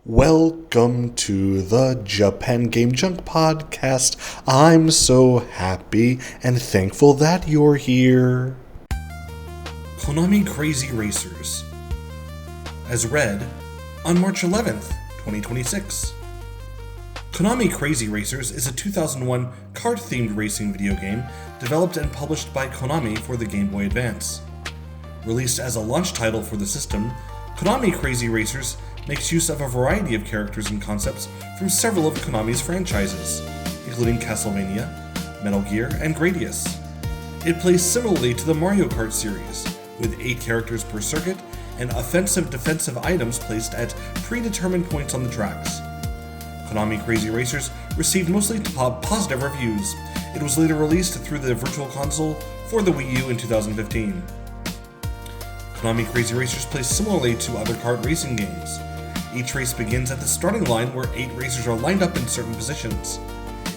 Welcome to the Japan Game Junk podcast. I'm so happy and thankful that you're here. Konami Krazy Racers, as read on March 11th, 2026. Konami Krazy Racers is a 2001 kart-themed racing video game developed and published by Konami for the Game Boy Advance. Released as a launch title for the system, Konami Krazy Racers makes use of a variety of characters and concepts from several of Konami's franchises, including Castlevania, Metal Gear, and Gradius. It plays similarly to the Mario Kart series, with 8 characters per circuit and offensive-defensive items placed at predetermined points on the tracks. Konami Krazy Racers received mostly positive reviews. It was later released through the Virtual Console for the Wii U in 2015. Konami Krazy Racers plays similarly to other kart racing games. Each race begins at the starting line where 8 racers are lined up in certain positions.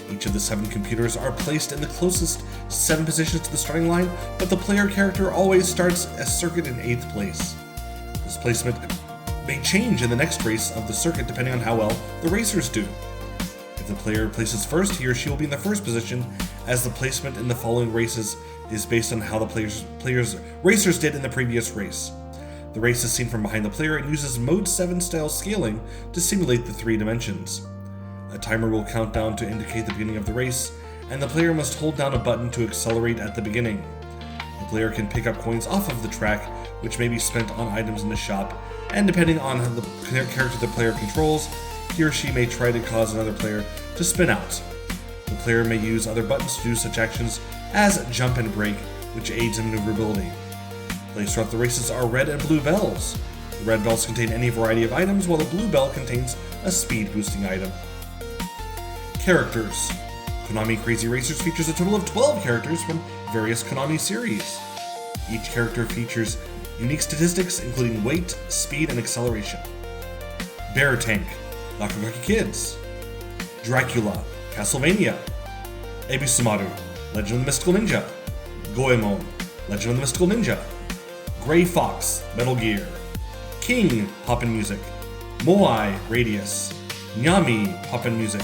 Each of the 7 computers are placed in the closest 7 positions to the starting line, but the player character always starts a circuit in 8th place. This placement may change in the next race of the circuit depending on how well the racers do. If the player places first, he or she will be in the first position, as the placement in the following races is based on how the racers did in the previous race. The race is seen from behind the player and uses Mode 7 style scaling to simulate the 3 dimensions. A timer will count down to indicate the beginning of the race, and the player must hold down a button to accelerate at the beginning. The player can pick up coins off of the track, which may be spent on items in the shop, and depending on the character the player controls, he or she may try to cause another player to spin out. The player may use other buttons to do such actions as jump and brake, which aids in maneuverability. Placed throughout the races are red and blue bells. The red bells contain any variety of items, while the blue bell contains a speed boosting item. Characters. Konami Krazy Racers features a total of 12 characters from various Konami series. Each character features unique statistics including weight, speed, and acceleration. Bear Tank, Nakagaki Kids. Dracula, Castlevania. Ebisumaru, Legend of the Mystical Ninja. Goemon, Legend of the Mystical Ninja. Gray Fox, Metal Gear. King, Poppin' Music. Moai, Gradius. Nyami, Poppin' Music.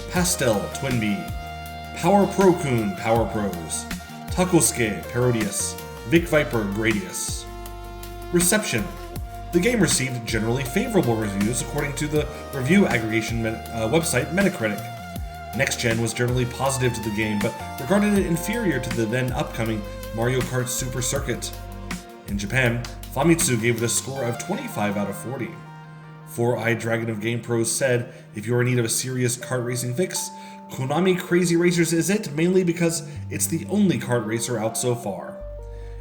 Pastel, Twinbee. Power Pro-kun, Power Pros. Takosuke, Parodius. Vic Viper, Gradius. Reception. The game received generally favorable reviews according to the review aggregation website Metacritic. Next Gen was generally positive to the game, but regarded it inferior to the then upcoming Mario Kart Super Circuit. In Japan, Famitsu gave it a score of 25 out of 40. Four-Eyed Dragon of Game Pros said, if you're in need of a serious kart racing fix, Konami Krazy Racers is it, mainly because it's the only kart racer out so far.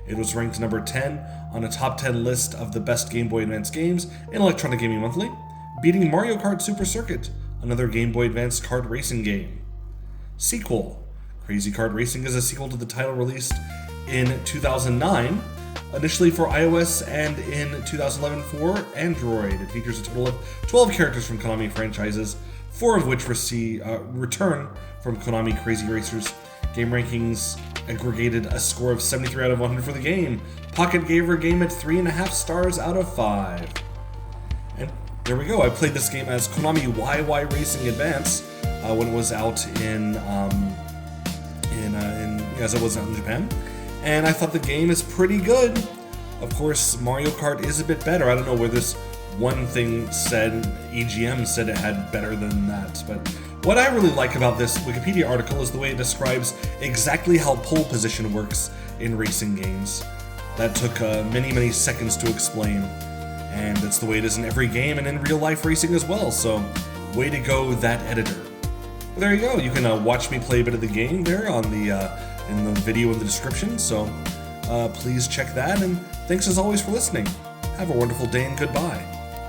It was ranked number 10 on a top 10 list of the best Game Boy Advance games in Electronic Gaming Monthly, beating Mario Kart Super Circuit, another Game Boy Advance kart racing game. Sequel. Krazy Kart Racing is a sequel to the title released in 2009, initially for iOS and in 2011 for Android. It features a total of 12 characters from Konami franchises, 4 of which return from Konami Krazy Racers. Game rankings aggregated a score of 73 out of 100 for the game. Pocket gave her game at 3.5 stars out of 5. And there we go. I played this game as Konami YY Racing Advance when it was out as it was out in Japan. And I thought the game is pretty good. Of course, Mario Kart is a bit better. I don't know where this one thing said, EGM said it had better than that. But what I really like about this Wikipedia article is the way it describes exactly how pole position works in racing games. That took many seconds to explain. And that's the way it is in every game and in real life racing as well. So, way to go, that editor. Well, there you go. You can watch me play a bit of the game there on in the video in the description, so please check that, and thanks as always for listening. Have a wonderful day and goodbye.